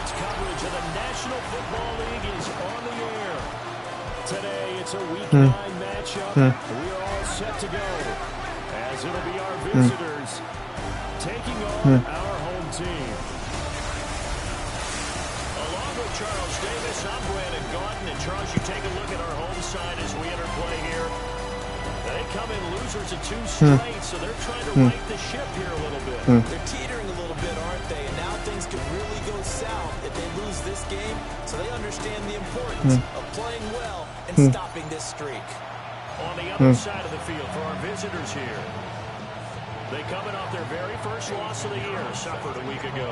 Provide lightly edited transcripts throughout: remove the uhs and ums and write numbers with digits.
Sports coverage of the National Football League is on the air. Today, it's a Week 9 matchup. We are all set to go, as it'll be our visitors taking on our home team. Along with Charles Davis, I'm Brandon Gaudin. And Charles, you take a look at our home side as we enter play here. They come in losers of 2 straight, so they're trying to right the ship here a little bit. They're teetering a little bit, aren't they? And now things could really go south if they lose this game. So they understand the importance of playing well and stopping this streak. On the other side of the field for our visitors here. They coming off their very first loss of the year, suffered a week ago.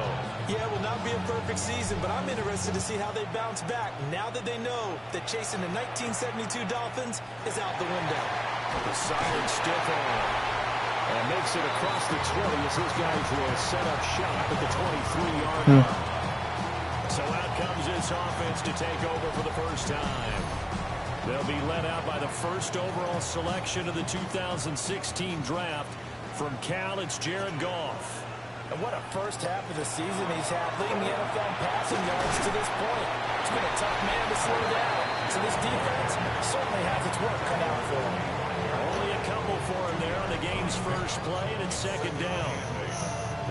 Yeah, it will not be a perfect season, but I'm interested to see how they bounce back now that they know that chasing the 1972 Dolphins is out the window. The silent stiff arm. And makes it across the 20 as those guys will set up shop at the 23-yard line. So out comes this offense to take over for the first time. They'll be led out by the first overall selection of the 2016 draft. From Cal, it's Jared Goff. And what a first half of the season he's had, leading the NFL passing yards to this point. It's been a tough man to slow down. So this defense certainly has its work cut out for him. Only a couple for him there on the game's first play, and it's second down.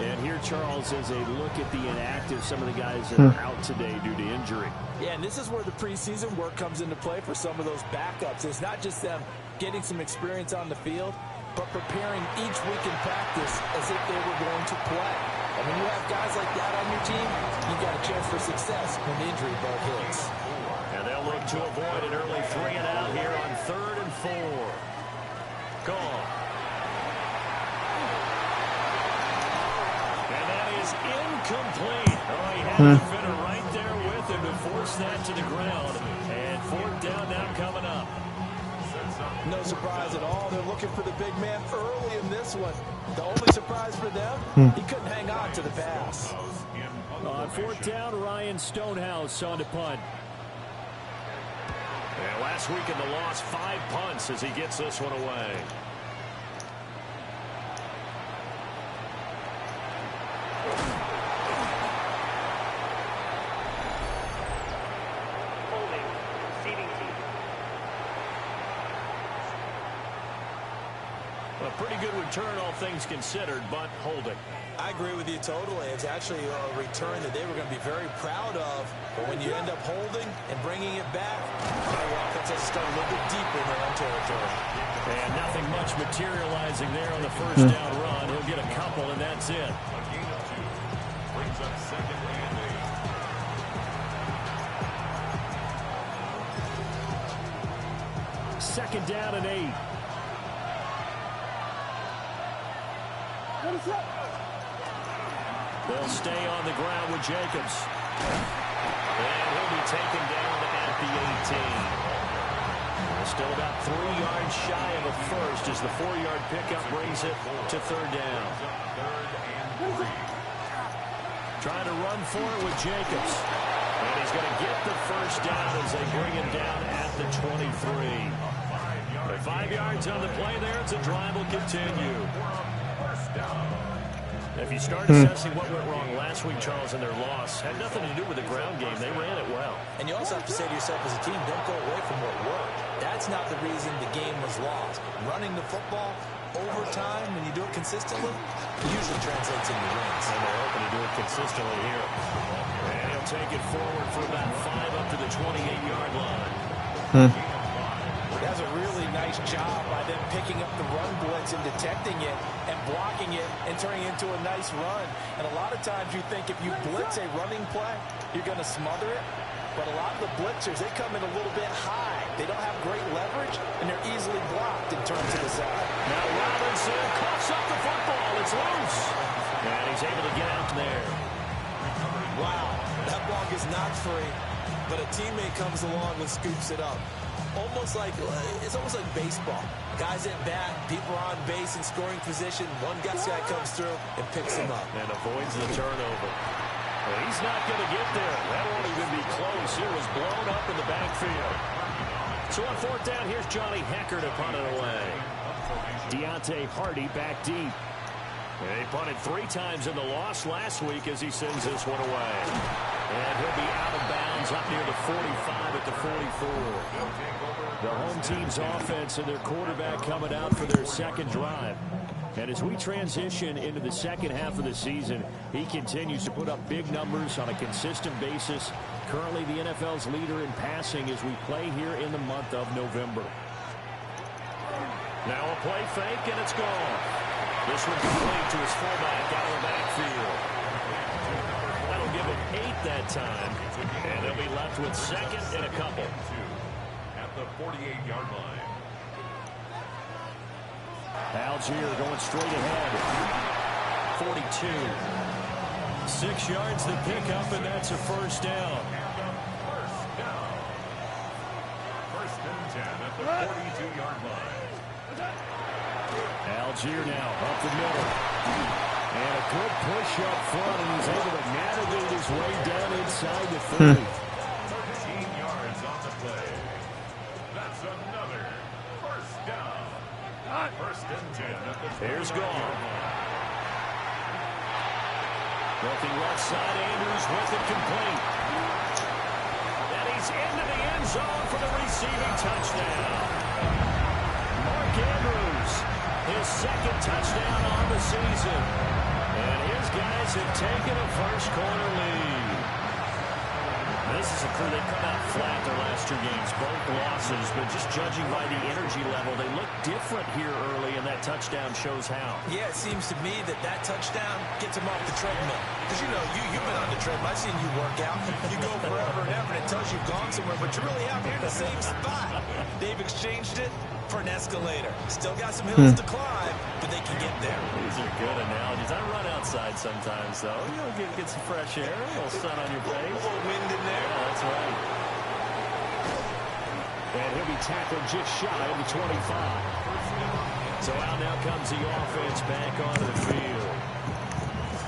And here, Charles, is a look at the inactive, some of the guys that are out today due to injury. Yeah, and this is where the preseason work comes into play for some of those backups. It's not just them getting some experience on the field, but preparing each week in practice as if they were going to play. And when you have guys like that on your team, you've got a chance for success when the injury bug hits. And they'll look to avoid an early 3 and out here on 3rd and 4. Gone. And that is incomplete. Oh, he had the defender right there with him to force that to the ground. And 4th down now coming up. No surprise at all. They're looking for the big man early in this one. The only surprise for them, he couldn't hang on to the pass. On 4th down, Ryan Stonehouse on to punt. And last week in the loss, 5 punts as he gets this one away. A pretty good return, all things considered, but holding. I agree with you totally. It's actually a return that they were going to be very proud of. But when you end up holding and bringing it back, the offense has to start a little bit deeper in their own territory. And nothing much materializing there on the first down run. He'll get a couple, and that's it. Brings up 2nd and 8. 2nd down and 8. They'll stay on the ground with Jacobs. And he'll be taken down at the 18. Still about 3 yards shy of a first as the 4-yard pickup brings it to 3rd down. Trying to run for it with Jacobs. And he's going to get the first down as they bring him down at the 23. With 5 yards on the play there, it's a drive will continue. If you start assessing what went wrong last week, Charles, in their loss, had nothing to do with the ground game. They ran it well. And you also have to say to yourself as a team, don't go away from what worked. That's not the reason the game was lost. Running the football over time, when you do it consistently, it usually translates into wins. And they're hoping to do it consistently here. And he'll take it forward for about 5 up to the 28-yard line. That's a really nice job by them picking up the run blitz and detecting it and blocking it and turning it into a nice run. And a lot of times you think if you blitz a running play, you're going to smother it. But a lot of the blitzers, they come in a little bit high. They don't have great leverage, and they're easily blocked in terms of the side. Now Robinson coughs up the football. It's loose. And he's able to get out there. Wow, that ball is not free, but a teammate comes along and scoops it up. It's almost like baseball. Guys at bat, people are on base in scoring position. One guy comes through and picks him up. And avoids the turnover. Well, he's not going to get there. That won't even be close. It was blown up in the backfield. So on 4th down, here's Johnny Hecker to punt it away. Deontay Hardy back deep. And he punted 3 times in the loss last week as he sends this one away. And he'll be out of bounds up near the 45 at the 44. The home team's offense and their quarterback coming out for their second drive. And as we transition into the second half of the season, he continues to put up big numbers on a consistent basis. Currently the NFL's leader in passing as we play here in the month of November. Now a play fake, and it's gone. This one complete to his fullback out of the backfield. That'll give him 8 that time, and they'll be left with second and a couple. At the 48-yard line. Algier going straight ahead. 42. 6 yards the pickup, and that's a first down. First and 10 at the 42-yard line. Algier now up the middle. And a good push up front, and he's able to navigate his way down inside the 30. 13 yards on the play. That's another first down. First and 10 at the 40-yard Here's gone. line. Looking left side, Andrews with it complete. And he's into the end zone for the receiving touchdown. Mark Andrews, his second touchdown on the season. And his guys have taken a first quarter lead. This is a crew that come out flat their last 2 games, both losses, but just judging by the energy level, they look different here early, and that touchdown shows how. Yeah, it seems to me that touchdown gets them off the treadmill. Because, you know, you've been on the treadmill. I've seen you work out. You go forever and ever, and it tells you've gone somewhere, but you're really out here in the same spot. They've exchanged it for an escalator. Still got some hills to climb, but they can get there. These are good analogies. I run outside sometimes, though. You know, get some fresh air, a little sun on your face. A little wind in there. Yeah, that's right. And he'll be tackled just shy of the 25. So out now comes the offense back onto the field.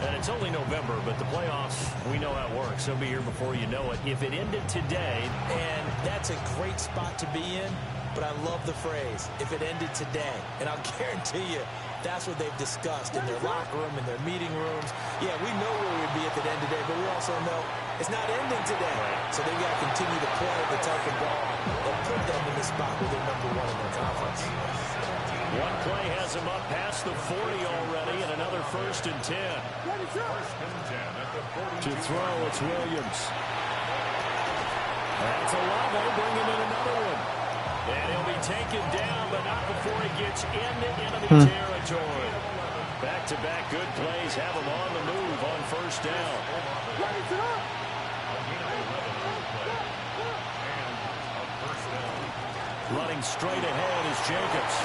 And it's only November, but the playoffs, we know how it works. They'll be here before you know it. If it ended today, and that's a great spot to be in, but I love the phrase, if it ended today. And I'll guarantee you, that's what they've discussed in their locker room, in their meeting rooms. Yeah, we know where we'd be at the end today, but we also know it's not ending today. So they've got to continue to play the type of ball that put them in the spot where they're #1 in their conference. one play has them up past the 40 already, and another first and 10. First and 10 at the 42. To throw, it's Williams. That's a Olave bringing in another one. And he'll be taken down, but not before he gets into enemy territory. Back-to-back good plays have him on the move on first down. Running straight ahead is Jacobs.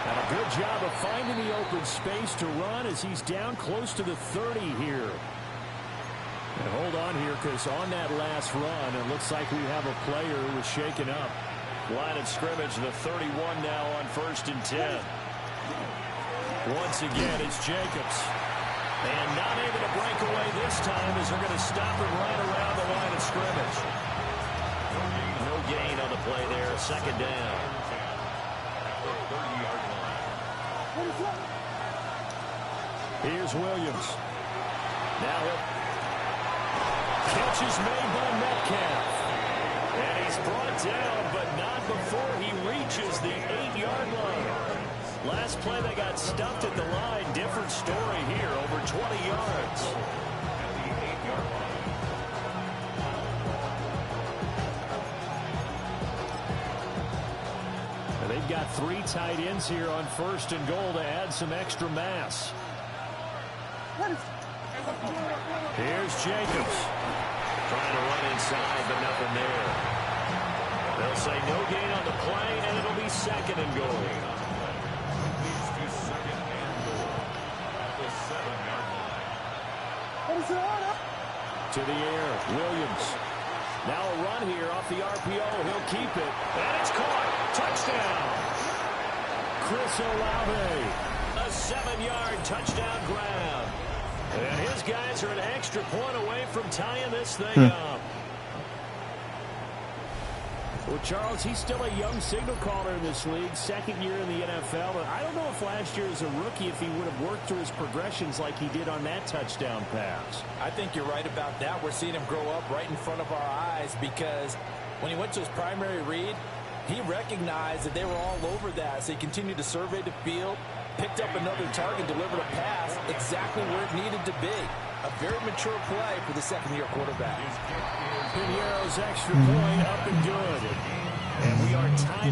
And a good job of finding the open space to run as he's down close to the 30 here. And hold on here, because on that last run, it looks like we have a player who was shaken up. Line of scrimmage, the 31 now on first and 10. Once again, it's Jacobs. And not able to break away this time as they're going to stop him right around the line of scrimmage. No gain on the play there, second down. Here's Williams. Now catch is made by Metcalf. And he's brought down, but not before he reaches the 8-yard line. Last play they got stuffed at the line. Different story here, over 20 yards. At the 8-yard line. And they've got 3 tight ends here on first and goal to add some extra mass. Here's Jacobs. Trying to run inside, but nothing there. They'll say no gain on the play, and it'll be second and goal. To the air, Williams. Now a run here off the RPO. He'll keep it. And it's caught. Touchdown. Chris Olave. A 7-yard touchdown grab. And his guys are an extra point away from tying this thing up. Well, Charles, he's still a young signal caller in this league, second year in the NFL. And I don't know if last year as a rookie if he would have worked through his progressions like he did on that touchdown pass. I think you're right about that. We're seeing him grow up right in front of our eyes because when he went to his primary read, he recognized that they were all over that. So he continued to survey the field, picked up another target, delivered a pass exactly where it needed to be. A very mature play for the second-year quarterback. Pinheiro's extra point up and good. And we are tied.